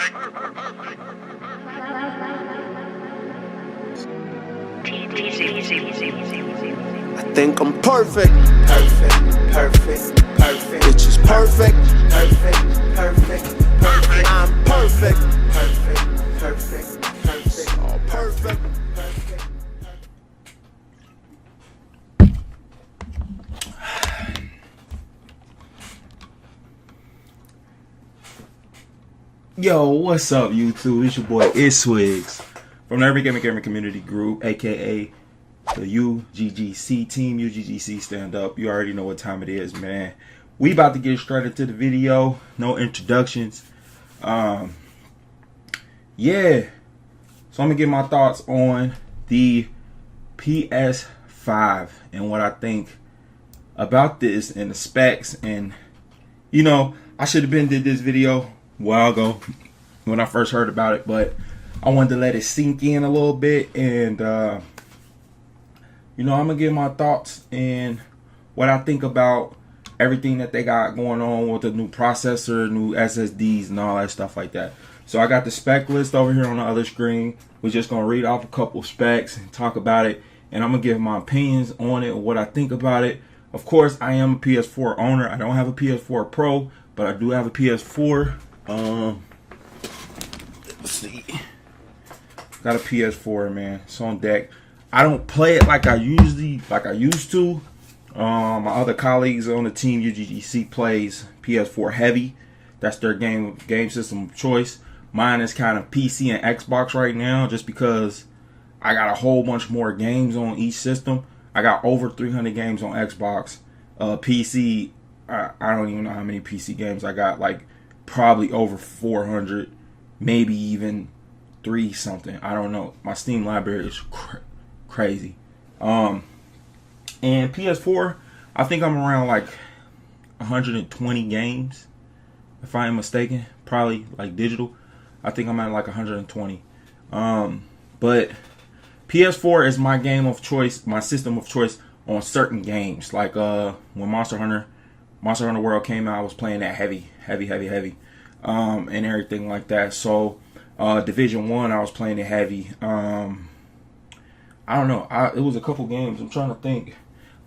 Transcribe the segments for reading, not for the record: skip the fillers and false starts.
I think I'm perfect. Perfect. Bitch is perfect. Perfect. I'm perfect. All perfect. Yo, what's up, YouTube? It's your boy, Swigs from the Urbangamers community group, aka the UGGC team. UGGC stand up. You already know what time it is, man. We about to get straight into the video. No introductions. Yeah. So I'm gonna get my thoughts on the PS5 and what I think about this and the specs. And you know, I should have been did this video a while ago when I first heard about it, but I wanted to let it sink in a little bit. And you know, I'm gonna give my thoughts and what I think about everything that they got going on with the new processor, new SSDs, and all that stuff like that. So I got the spec list over here on the other screen. We're just gonna read off a couple specs and talk about it, and I'm gonna give my opinions on it, what I think about it. Of course, I am a PS4 owner. I don't have a PS4 Pro, but I do have a PS4. Let's see. Got a PS4, man. It's on deck. I don't play it like I used to. My other colleagues on the team, UGGC, plays PS4 heavy. That's their game system of choice. Mine is kind of PC and Xbox right now, just because I got a whole bunch more games on each system. I got over 300 games on Xbox. PC, I don't even know how many PC games I got. Like probably over 400, maybe even 3 something. I don't know. My Steam library is crazy. And PS4, I think I'm around like 120 games, if I am mistaken. Probably like digital. I think I'm at like 120. But PS4 is my game of choice, my system of choice on certain games. Like when Monster Hunter World came out, I was playing that heavy, and everything like that. So Division 1, I was playing it heavy. I don't know. It was a couple games. I'm trying to think.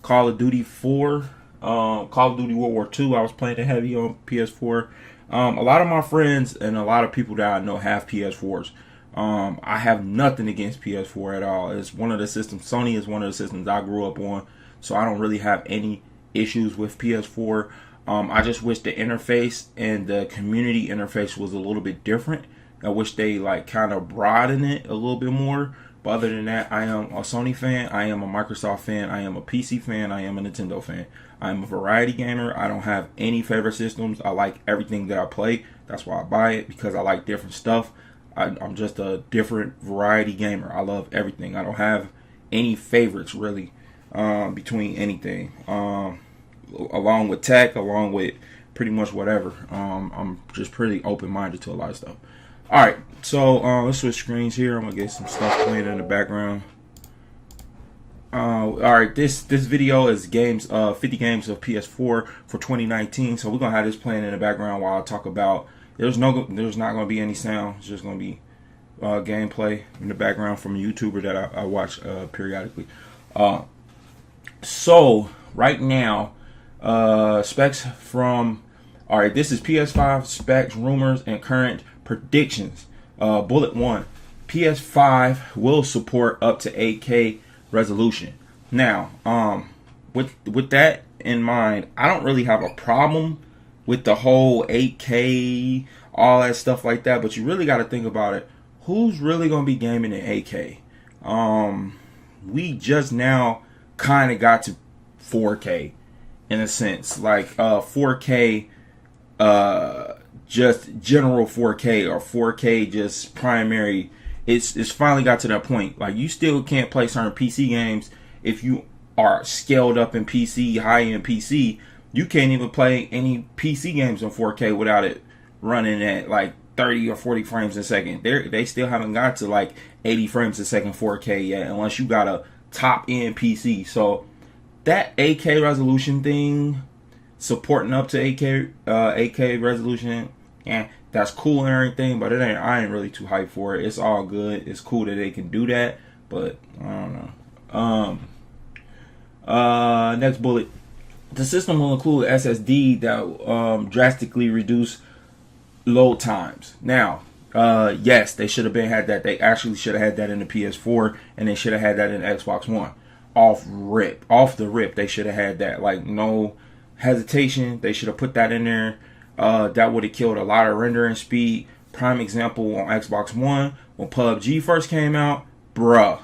Call of Duty 4, Call of Duty World War II, I was playing it heavy on PS4. A lot of my friends and a lot of people that I know have PS4s. I have nothing against PS4 at all. It's one of the systems. Sony is one of the systems I grew up on, so I don't really have any issues with PS4. I just wish the interface and the community interface was a little bit different. I wish they like kind of broaden it a little bit more. But other than that, I am a Sony fan, I am a Microsoft fan, I am a PC fan, I am a Nintendo fan. I am a variety gamer. I don't have any favorite systems. I like everything that I play. That's why I buy it, because I like different stuff. I'm just a different variety gamer. I love everything. I don't have any favorites really between anything. Along with tech, along with pretty much whatever. I'm just pretty open-minded to a lot of stuff. Alright, so let's switch screens here. I'm going to get some stuff playing in the background. Alright, this video is 50 games of PS4 for 2019. So we're going to have this playing in the background while I talk about... There's not going to be any sound. It's just going to be gameplay in the background from a YouTuber that I watch periodically. So, right now, specs from... Alright, this is PS5 specs, rumors, and current predictions. Bullet 1. PS5 will support up to 8K resolution. Now, with that in mind, I don't really have a problem with the whole 8K, all that stuff like that, but you really got to think about it. Who's really going to be gaming in 8K? We just now kind of got to 4K in a sense, like 4K just general 4K or 4K just primary. It's finally got to that point. Like, you still can't play certain PC games if you are scaled up in PC, high-end PC. You can't even play any PC games in 4K without it running at like 30 or 40 frames a second. They still haven't got to like 80 frames a second 4K yet, unless you got a top-end PC. So that 8K resolution thing, supporting up to 8K resolution, that's cool and everything, but I ain't really too hyped for it. It's all good. It's cool that they can do that, but I don't know. Next bullet. The system will include SSD that drastically reduce load times. Now, yes, they should have had that. They actually should have had that in the PS4, and they should have had that in the Xbox One. Off the rip, they should have had that. Like, no hesitation. They should have put that in there. That would have killed a lot of rendering speed. Prime example on Xbox One, when PUBG first came out, bruh,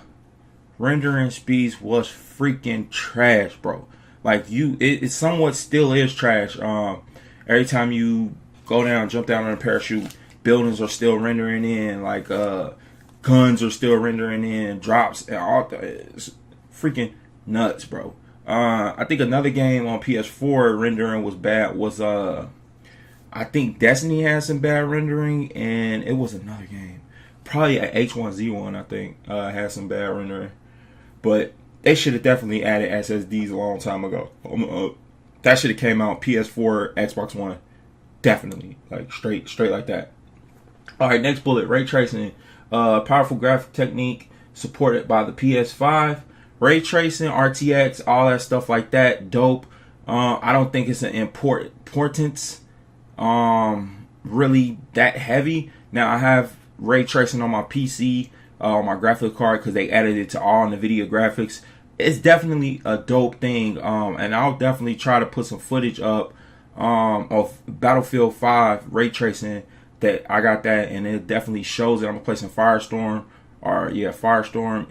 rendering speeds was freaking trash, bro. Like, it somewhat still is trash. Every time you go down, jump down on a parachute, buildings are still rendering in, like guns are still rendering in, drops and all that. It's freaking nuts, bro. I think another game on PS4 rendering was bad. Was I think Destiny had some bad rendering, and it was another game, probably a H1Z1. I think had some bad rendering, but they should have definitely added SSDs a long time ago. That should have came out PS4, Xbox One, definitely, like straight like that. All right, next bullet: ray tracing, powerful graphic technique supported by the PS5. Ray tracing, RTX, all that stuff like that, dope. I don't think it's an importance really that heavy. Now, I have ray tracing on my PC, on my graphics card, because they added it to all NVIDIA graphics. It's definitely a dope thing, and I'll definitely try to put some footage up of Battlefield 5 ray tracing. That I got that, and it definitely shows it. I'm gonna play some Firestorm,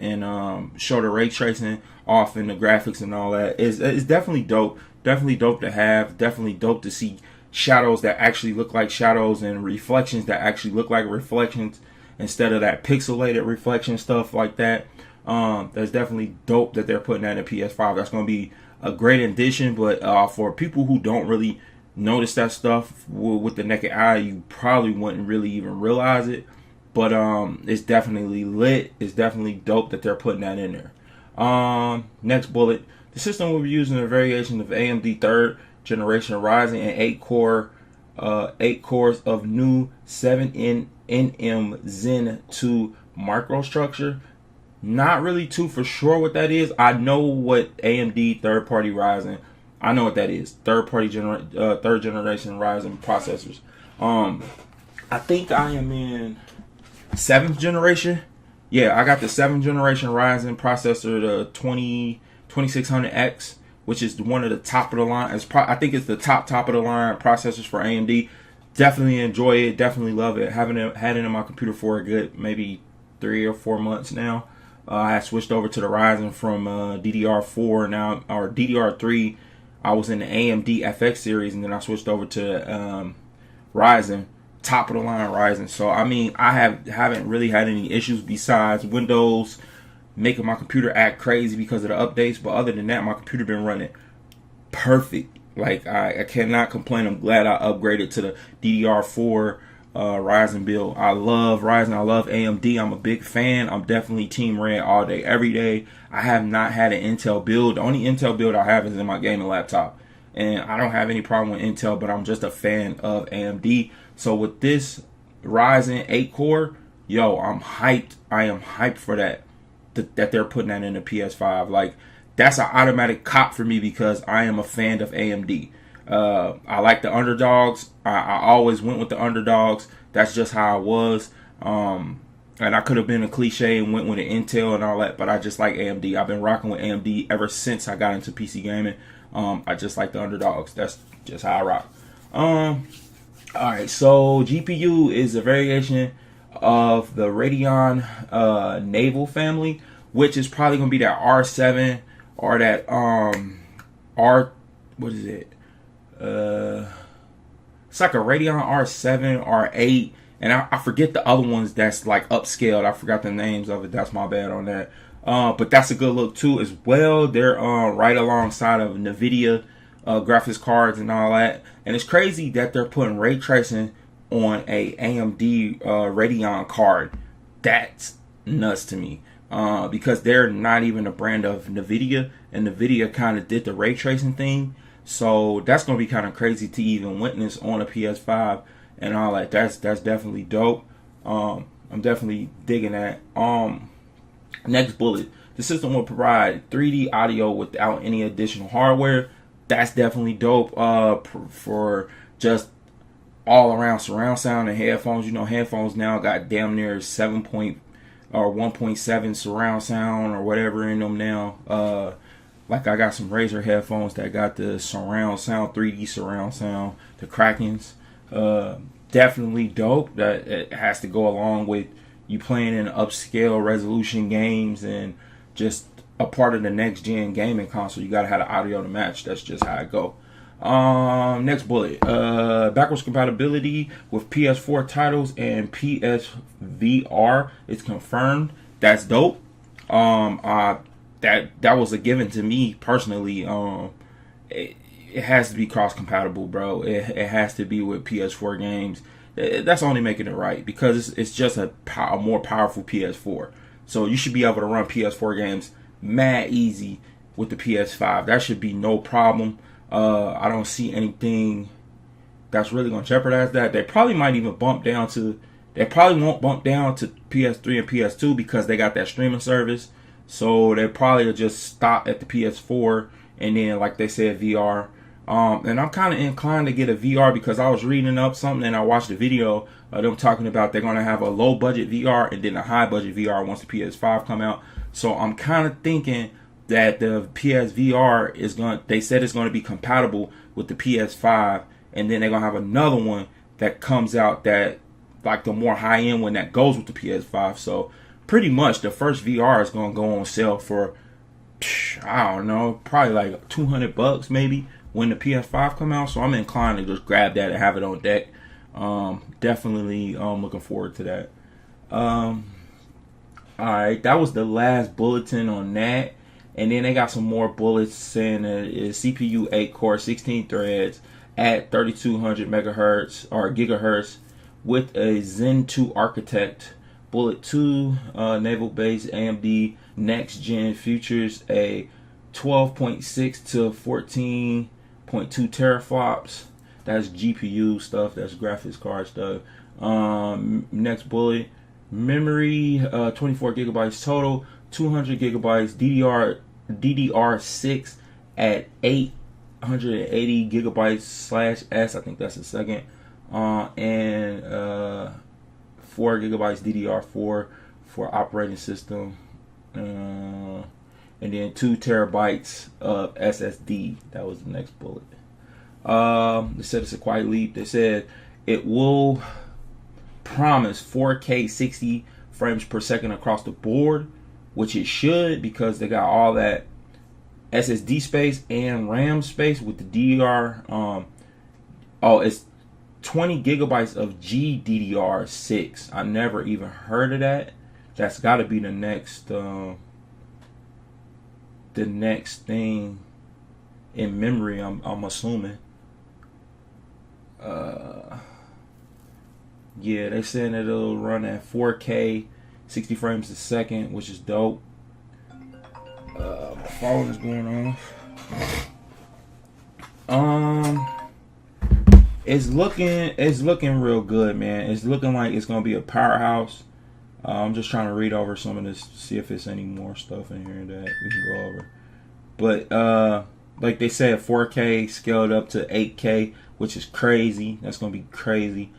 and show the ray tracing off in the graphics and all that. It's definitely dope. Definitely dope to have. Definitely dope to see shadows that actually look like shadows and reflections that actually look like reflections instead of that pixelated reflection stuff like that. That's definitely dope that they're putting that in PS5. That's going to be a great addition, but for people who don't really notice that stuff with the naked eye, you probably wouldn't really even realize it. But it's definitely lit. It's definitely dope that they're putting that in there. Next bullet. The system will be using a variation of AMD 3rd generation Ryzen and 8 cores of new 7nm Zen 2 microstructure. Not really too for sure what that is. I know what AMD third-party Ryzen. I know what that is. Third generation Ryzen processors. I think I am in 7th generation. Yeah, I got the 7th generation Ryzen processor, the 2600X, which is one of the top of the line. I think it's the top of the line processors for AMD. Definitely enjoy it. Definitely love it. Had it in my computer for a good maybe 3 or 4 months now. I had switched over to the Ryzen from DDR4 now, or DDR3. I was in the AMD FX series, and then I switched over to Ryzen, top of the line Ryzen. So I mean, I haven't really had any issues besides Windows making my computer act crazy because of the updates. But other than that, my computer been running perfect. Like, I cannot complain. I'm glad I upgraded to the DDR4 Ryzen build. I love Ryzen. I love AMD. I'm a big fan. I'm definitely Team Red all day, every day. I have not had an Intel build. The only Intel build I have is in my gaming laptop. And I don't have any problem with Intel, but I'm just a fan of AMD. So with this Ryzen 8 core, yo, I'm hyped. I am hyped for that they're putting that in the PS5. Like, that's an automatic cop for me because I am a fan of AMD. I like the underdogs. I always went with the underdogs. That's just how I was. And I could have been a cliche and went with an Intel and all that, but I just like AMD. I've been rocking with AMD ever since I got into PC gaming. I just like the underdogs. That's just how I rock. Alright, so GPU is a variation of the Radeon Naval family, which is probably going to be that R7 or that what is it? It's like a Radeon R7, R8, and I forget the other ones that's like upscaled. I forgot the names of it. That's my bad on that. But that's a good look too as well. They're right alongside of NVIDIA graphics cards and all that. And it's crazy that they're putting ray tracing on a AMD Radeon card. That's nuts to me. Because they're not even a brand of NVIDIA, and NVIDIA kind of did the ray tracing thing. So that's going to be kind of crazy to even witness on a PS5. and all that. That's definitely dope. I'm definitely digging that. Next bullet. The system will provide 3D audio without any additional hardware. That's definitely dope. For just all around surround sound and headphones. You know, headphones now got damn near 1.7 surround sound or whatever in them now. Like I got some Razer headphones that got the surround sound, 3D surround sound, the Krakens. Definitely dope. That it has to go along with you playing in upscale resolution games and just a part of the next gen gaming console. You gotta have the audio to match. That's just how it go. Next bullet. Backwards compatibility with PS4 titles and PSVR is confirmed. That's dope. That was a given to me personally. It has to be cross compatible, bro. It has to be with PS4 games. That's only making it right, because it's just a more powerful PS4. So you should be able to run PS4 games mad easy with the PS5. That should be no problem. I don't see anything that's really going to jeopardize that. They probably might even they probably won't bump down to PS3 and PS2 because they got that streaming service. So they probably will just stop at the PS4 and then, like they said, VR. And I'm kind of inclined to get a VR because I was reading up something and I watched a video of them talking about they're going to have a low budget VR and then a high budget VR once the PS5 come out. So I'm kind of thinking that the PSVR they said it's going to be compatible with the PS5, and then they're going to have another one that comes out that, like the more high end one that goes with the PS5. So pretty much the first VR is going to go on sale for, I don't know, probably like $200 maybe when the PS5 come out. So I'm inclined to just grab that and have it on deck. Definitely looking forward to that. Alright, that was the last bulletin on that. And then they got some more bullets saying that it's CPU 8 core, 16 threads at 3200 megahertz or gigahertz with a Zen 2 architect. Bullet 2 naval base AMD next gen features a 12.6 to 14.2 teraflops. That's GPU stuff. That's graphics card stuff. Next bullet. Memory 24 gigabytes total. 200 gigabytes DDR6 at 880 gigabytes /S. I think that's the second. And 4 gigabytes DDR4 for operating system. And then 2 terabytes of SSD. That was the next bullet. They said it's a quiet leap. They said it will promise 4K 60 frames per second across the board, which it should, because they got all that SSD space and RAM space with the DDR. It's 20 gigabytes of GDDR6. I never even heard of that. That's got to be the next thing in memory. I'm assuming. Yeah, they're saying that it'll run at 4K 60 frames a second, which is dope. My phone is going off. It's looking real good, man. It's looking like it's gonna be a powerhouse. I'm just trying to read over some of this, see if there's any more stuff in here that we can go over. But like they said, 4K scaled up to 8K, which is crazy. That's gonna be crazy.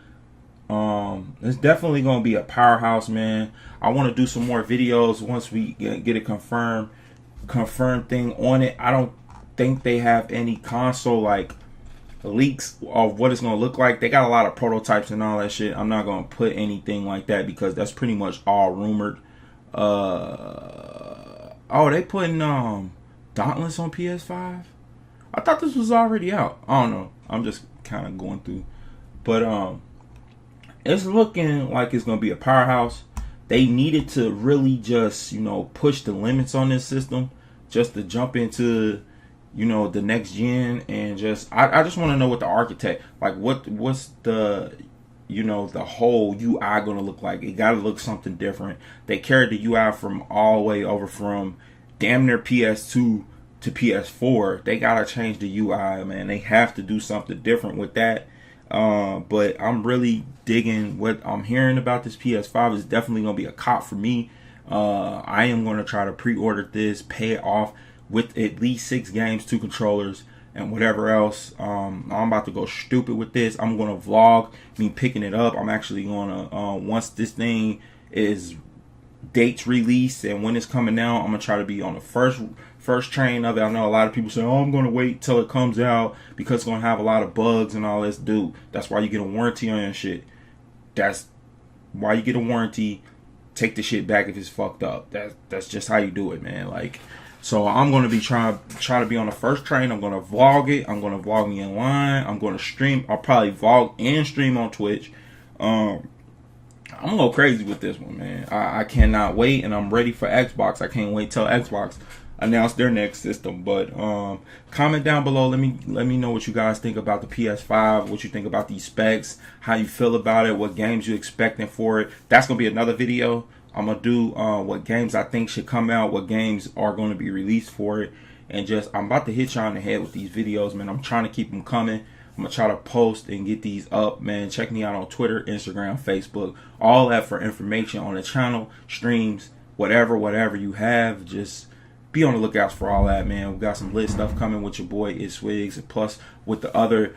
It's definitely gonna be a powerhouse, man. I want to do some more videos once we get a confirmed thing on it. I don't think they have any console like leaks of what it's gonna look like. They got a lot of prototypes and all that shit. I'm not gonna put anything like that because that's pretty much all rumored. They putting Dauntless on PS5. I thought this was already out. I don't know. I'm just kind of going through, but it's looking like it's gonna be a powerhouse. They needed to really just, push the limits on this system just to jump into, the next gen, and I just want to know what the architect, like what's the, the whole UI gonna look like. It gotta look something different. They carried the UI from all the way over from damn near PS2 to PS4. They gotta change the UI, man. They have to do something different with that. But I'm really digging what I'm hearing about this PS5. It's definitely gonna be a cop for me. I am gonna try to pre-order this, pay it off with at least 6 games, 2 controllers, and whatever else. I'm about to go stupid with this. I'm gonna vlog me picking it up. I'm actually gonna once this thing is dates released and when it's coming out, I'm gonna try to be on the first train of it. I know a lot of people say, oh, I'm gonna wait till it comes out because it's gonna have a lot of bugs and all this. Dude, that's why you get a warranty on your shit. That's why you get a warranty. Take the shit back if it's fucked up. That's just how you do it, man. Like, so I'm gonna be try to be on the first train. I'm gonna vlog it. I'm gonna vlog me in line. I'm gonna stream. I'll probably vlog and stream on Twitch. I'm gonna go crazy with this one, man. I cannot wait, and I'm ready for Xbox. I can't wait till Xbox announce their next system. But comment down below. Let me know what you guys think about the PS5. What you think about these specs. How you feel about it. What games you expecting for it. That's gonna be another video. I'm gonna do what games I think should come out. What games are going to be released for it. And just I'm about to hit y'all in the head with these videos, man. I'm trying to keep them coming. I'm gonna try to post and get these up, man. Check me out on Twitter, Instagram, Facebook, all that for information on the channel, streams, whatever you have. Just be on the lookout for all that, man. We got some lit stuff coming with your boy Swigs, and plus with the other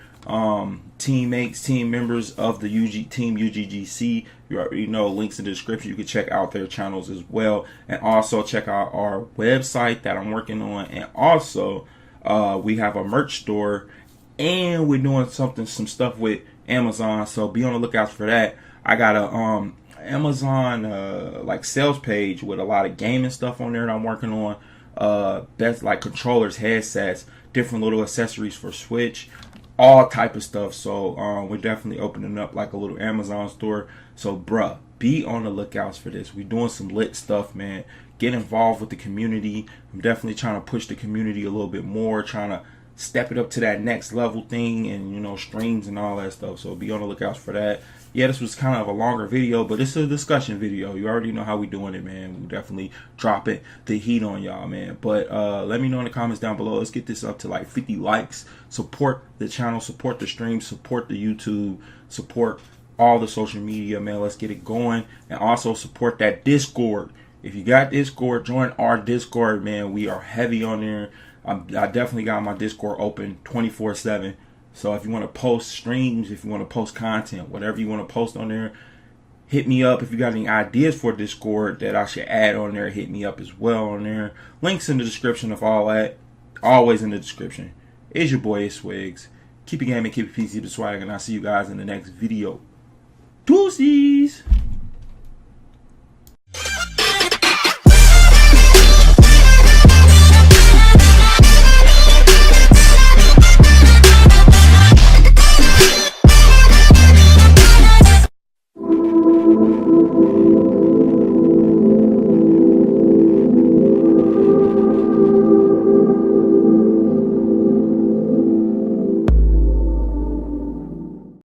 team members of the team UGGC. You already know, links in the description. You can check out their channels as well, and also check out our website that I'm working on. And also we have a merch store, and we're doing some stuff with Amazon, so be on the lookout for that. I got a Amazon like sales page with a lot of gaming stuff on there that I'm working on. That's like controllers, headsets, different little accessories for Switch, all type of stuff. So we're definitely opening up like a little Amazon store. So bruh, be on the lookouts for this. We're doing some lit stuff, man. Get involved with the community. I'm definitely trying to push the community a little bit more, trying to step it up to that next level thing, and you know, streams and all that stuff. So be on the lookout for that. Yeah, this was kind of a longer video, but it's a discussion video. You already know how we doing it, man. We definitely dropping the heat on y'all, man. But let me know in the comments down below. Let's get this up to like 50 likes. Support the channel, support the stream, support the YouTube, support all the social media, man. Let's get it going. And also support that Discord. If you got Discord, join our Discord, man. We are heavy on there. I definitely got my Discord open 24/7. So if you want to post streams, if you want to post content, whatever you want to post on there, hit me up. If you got any ideas for Discord that I should add on there, hit me up as well on there. Links in the description of all that. Always in the description. It's your boy Swigs. Keep it gaming, keep it PC, the swag, and I'll see you guys in the next video. Deuces!